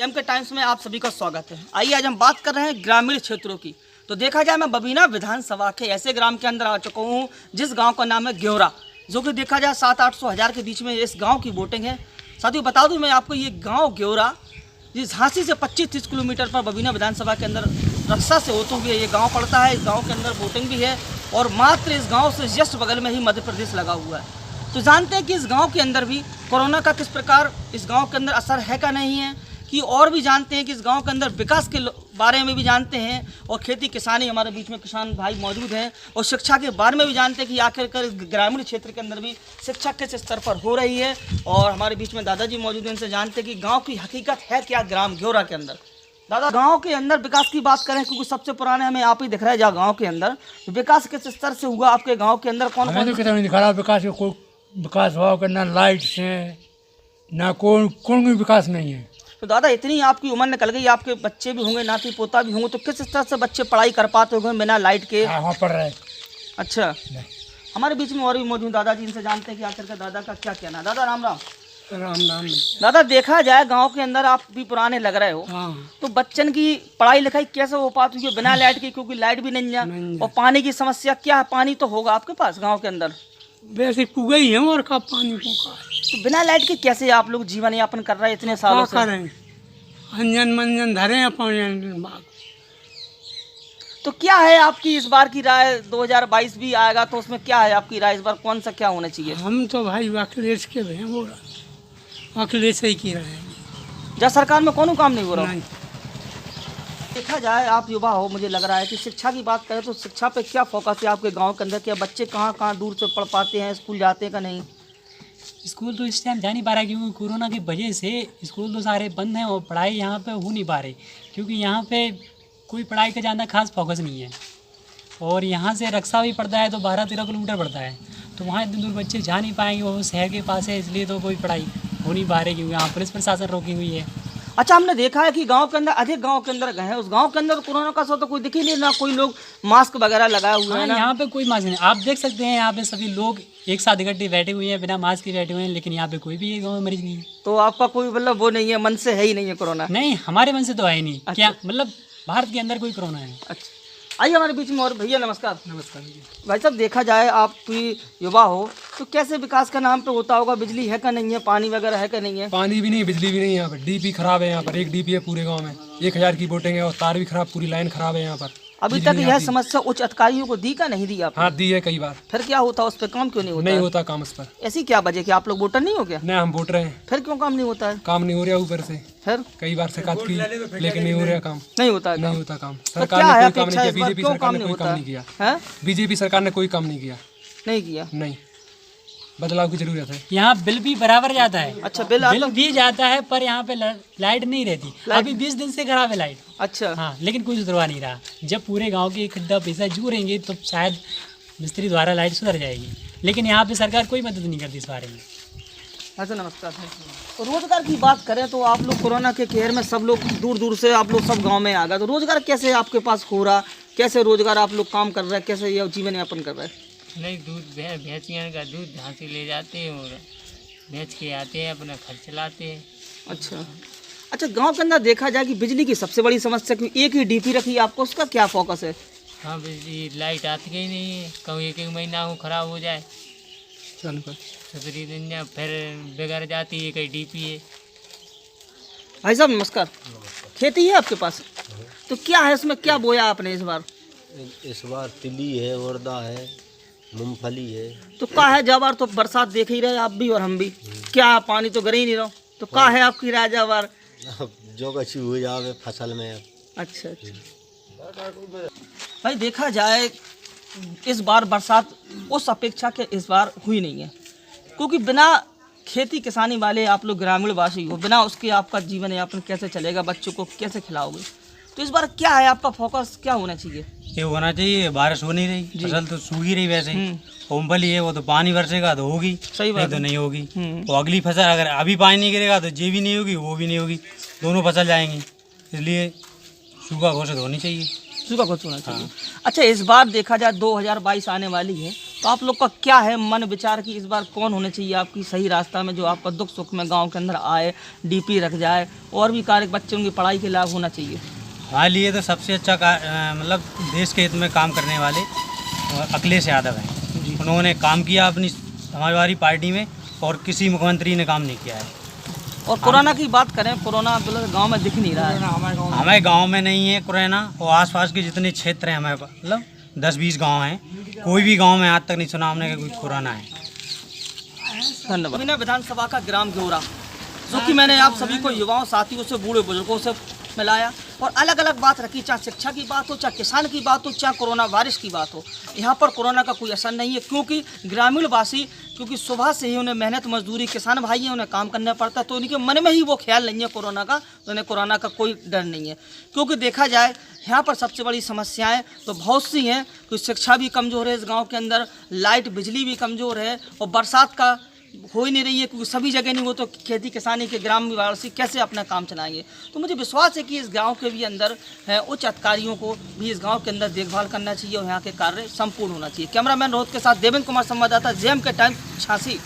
M के times में आप सभी का स्वागत है। आइए आज हम बात कर रहे हैं ग्रामीण क्षेत्रों की। तो देखा जाए मैं बबीना विधानसभा के ऐसे ग्राम के अंदर आ चुका हूँ जिस गांव का नाम है ग्योरा, जो कि देखा जाए 700-800 के बीच में इस गांव की वोटिंग है। साथियों बता दूं मैं आपको, ये गांव ग्योरा जिस झांसी से 25-30 किलोमीटर पर बबीना विधानसभा के अंदर रक्षा से होते हुए ये गाँव पड़ता है। इस गाँव के अंदर वोटिंग भी है और मात्र इस गाँव से जस्ट बगल में ही मध्य प्रदेश लगा हुआ है। तो जानते हैं कि इस गाँव के अंदर भी कोरोना का किस प्रकार इस गाँव के अंदर असर है का नहीं है, कि और भी जानते हैं कि इस गांव के अंदर विकास के बारे में भी जानते हैं और खेती किसानी, हमारे बीच में किसान भाई मौजूद हैं, और शिक्षा के बारे में भी जानते हैं कि आखिरकार इस ग्रामीण क्षेत्र के अंदर भी शिक्षा किस स्तर पर हो रही है। और हमारे बीच में दादाजी मौजूद हैं, इनसे जानते हैं कि गाँव की हकीकत है क्या ग्राम ग्योरा के अंदर। दादा, गाँव के अंदर विकास की बात करें, क्योंकि सबसे पुराने हमें आप ही दिख रहा है जहाँ गाँव के अंदर विकास किस स्तर से हुआ आपके गाँव के अंदर? कौन हमें तो कितना नहीं दिखा रहा विकास, कोई विकास हुआ कि ना लाइट से ना कोई विकास नहीं है। तो दादा, इतनी आपकी उम्र निकल गई, आपके बच्चे भी होंगे, नाती पोता भी होंगे, तो किस तरह से बच्चे पढ़ाई कर पाते होंगे बिना लाइट के? हाँ पढ़ रहे। अच्छा, हमारे बीच में और भी मौजूद दादाजी, इनसे जानते हैं कि आखिर का दादा का क्या कहना है। दादा राम राम। राम राम। दादा, देखा जाए गांव के अंदर आप भी पुराने लग रहे हो, तो बच्चन की पढ़ाई लिखाई कैसे हो पाती है बिना लाइट के? क्योंकि लाइट भी नहीं है और पानी की समस्या क्या है? पानी तो होगा आपके पास गाँव के अंदर? वैसे कुआ ही है और का पानी को तो बिना लाइट के कैसे आप लोग जीवन यापन कर रहे हैं इतने सालों से? अंजन मंजन धरे हैं पानी। तो क्या है आपकी इस बार की राय? 2022 भी आएगा तो उसमें क्या है आपकी राय? इस बार कौन सा क्या होना चाहिए? हम तो भाई अखिलेश के हैं, वो अखिलेश ही की रहे हैं। जब सरकार में कौन काम नहीं हो रहा? देखा जाए आप युवा हो, मुझे लग रहा है कि शिक्षा की बात करें तो शिक्षा पे क्या फोकस है आपके गांव के अंदर? क्या बच्चे कहाँ दूर से पढ़ पाते हैं, स्कूल जाते हैं का नहीं? स्कूल तो इस टाइम जा नहीं पा रहा, क्योंकि कोरोना की वजह से स्कूल तो सारे बंद हैं और पढ़ाई यहाँ पे हो नहीं पा रही, क्योंकि यहाँ पे कोई पढ़ाई का ज़्यादा खास फोकस नहीं है। और यहाँ से रक्षा भी पड़ता है तो 12-13 किलोमीटर पड़ता है, तो वहाँ इतने दूर बच्चे जा नहीं पाएंगे, वो शहर के पास है, इसलिए तो कोई पढ़ाई हो नहीं पा रही, क्योंकि यहाँ पुलिस प्रशासन रोकी हुई है। अच्छा, हमने देखा है कि गांव के अंदर अधिक गांव के अंदर गए हैं, उस गांव के अंदर कोरोना का असर तो कोई दिख ही नहीं, ना कोई लोग मास्क वगैरह लगाए हुए हैं। यहाँ पे कोई मास्क नहीं, आप देख सकते हैं यहाँ पे सभी लोग एक साथ इकट्ठे बैठे हुए हैं, बिना मास्क के बैठे हुए हैं, लेकिन यहाँ पे कोई भी गाँव में मरीज नहीं है। तो आपका कोई मतलब वो नहीं है, मन से है ही नहीं है कोरोना? नहीं, हमारे मन से तो है ही नहीं। अच्छा। क्या मतलब भारत के अंदर कोई कोरोना है? अच्छा, आइए हमारे बीच में और भैया नमस्कार। नमस्कार भाई साहब, देखा जाए आप भी युवा हो तो कैसे विकास का नाम पे होता होगा? बिजली है का नहीं है, पानी वगैरह है का नहीं है? पानी भी नहीं, बिजली भी नहीं। यहाँ पर डीपी खराब है, यहाँ पर एक डीपी है पूरे गांव में, 1000 की वोटिंग है और तार भी खराब, पूरी लाइन खराब है यहाँ पर। अभी तक यह समस्या उच्च अधिकारियों को दी का नहीं दी आपने? हाँ दी है कई बार। फिर क्या होता है, उस पर काम क्यों नहीं होता? नहीं होता काम उस पर। ऐसी क्या वजह कि आप लोग वोटर नहीं हो क्या? नहीं, हम वोट रहे हैं, फिर क्यों काम नहीं होता है? काम नहीं हो रहा ऊपर से। फिर कई बार शिकायत की लेकिन नहीं हो रहा काम, नहीं होता है नहीं काम? होता काम। तो सरकार क्या ने है कोई काम अपेक्षा नहीं इस किया, बार? बीजेपी क्यों सरकार काम ने नहीं कोई होता काम नहीं किया। है? बीजेपी सरकार ने कोई काम नहीं किया। नहीं किया? नहीं, बदलाव की जरूरत है। यहाँ बिल भी बराबर जाता है। अच्छा, बिल भी जाता है, पर यहाँ पे लाइट नहीं रहती। अभी 20 दिन से खराब है लाइट। अच्छा, हाँ, लेकिन कुछ सुधरवा नहीं रहा। जब पूरे गांव के इकट्ठा पैसा जुड़ेंगे तो शायद मिस्त्री द्वारा लाइट सुधर जाएगी, लेकिन यहाँ पे सरकार कोई मदद नहीं करती इस बारे में। अच्छा नमस्कार। तो रोजगार की बात करें तो आप लोग कोरोना के केयर में सब लोग दूर दूर से आप लोग सब गांव में आ गए, तो रोजगार कैसे आपके पास हो रहा? कैसे रोजगार आप लोग काम कर रहे हैं, कैसे ये जीवन यापन कर रहे हैं? नहीं, दूध भैंसियों का दूध झांसी ले जाते हैं और बेच के आते हैं, अपना खर्च चलाते हैं। अच्छा, गांव के अंदर देखा जाए कि बिजली की सबसे बड़ी समस्या, क्योंकि एक ही डीपी रखी है आपको, उसका क्या फोकस है? हाँ, बिजली लाइट आती ही नहीं है, कभी एक महीना हो खराब हो जाए, सतरी दिन फिर बिगड़ जाती है, कहीं डीपी है। भाई साहब नमस्कार। खेती है आपके पास? तो क्या है उसमें, क्या बोया आपने इस बार? इस बार तिली है, उड़दा है, मूंगफली है। तो क्या है, जब बार तो बरसात देख ही रहे आप भी और हम भी, क्या पानी तो गर ही नहीं रहा, तो क्या है आपकी राय जब बार? जो कछु हो जावे फसल में। अच्छा, भाई देखा जाए इस बार बरसात उस अपेक्षा के इस बार हुई नहीं है, क्योंकि बिना खेती किसानी वाले आप लोग ग्रामीण वासी हो, बिना उसके आपका जीवन यापन कैसे चलेगा? बच्चों को कैसे खिलाओगे? तो इस बार क्या है आपका फोकस, क्या होना चाहिए? ये होना चाहिए, बारिश हो नहीं रही, फसल तो सूख ही रही वैसे। मूंगफली है वो तो पानी बरसेगा तो होगी, सही बात नहीं तो नहीं होगी। तो अगली फसल अगर अभी पानी नहीं गिरेगा तो ये भी नहीं होगी, वो भी नहीं होगी, दोनों फसल जाएंगी। इसलिए सूखा घोषित होनी चाहिए। सूखा घोषित होना चाहिए। अच्छा, इस बार देखा जाए 2022 आने वाली है, तो आप लोग का क्या है मन विचार कि इस बार कौन होने चाहिए आपकी सही रास्ता में, जो आपका दुख सुख में गांव के अंदर आए, डीपी रख जाए और भी कार्य बच्चों की पढ़ाई के लाभ होना चाहिए? हमारे लिए तो सबसे अच्छा मतलब देश के हित में काम करने वाले अखिलेश यादव हैं। उन्होंने काम किया अपनी हमारी पार्टी में और किसी मुख्यमंत्री ने काम नहीं किया है। और कोरोना की बात करें, कोरोना गांव में दिख नहीं रहा है। हमारे गांव में नहीं है कोरोना, और आसपास के जितने क्षेत्र हैं हमारे मतलब 10-20 गांव हैं, कोई भी गांव में आज तक नहीं सुना हमने कि कोई कोरोना है। धन्यवाद। विधानसभा का ग्राम ग्योरा, जो कि मैंने आप सभी को युवाओं साथियों से बूढ़े बुजुर्गों से मिलाया और अलग अलग बात रखी, चाहे शिक्षा की बात हो, चाहे किसान की बात हो, चाहे कोरोना वायरस की बात हो। यहाँ पर कोरोना का कोई असर नहीं है, क्योंकि ग्रामीण वासी क्योंकि सुबह से ही उन्हें मेहनत मजदूरी, किसान भाई हैं, उन्हें काम करना पड़ता है, तो उनके मन में ही वो ख्याल नहीं है कोरोना का, तो उन्हें कोरोना का कोई डर नहीं है। क्योंकि देखा जाए यहाँ पर सबसे बड़ी समस्याएं तो बहुत सी हैं, कुछ शिक्षा भी कमज़ोर है इस गाँव के अंदर, लाइट बिजली भी कमज़ोर है और बरसात का हो ही नहीं रही है, क्योंकि सभी जगह नहीं हो तो खेती किसानी के ग्रामवासी कैसे अपना काम चलाएंगे। तो मुझे विश्वास है कि इस गांव के भी अंदर उच्च अधिकारियों को भी इस गांव के अंदर देखभाल करना चाहिए और यहाँ के कार्य संपूर्ण होना चाहिए। कैमरामैन रोहित के साथ देवेंद्र कुमार, संवाददाता जेएम के टाइम, झांसी।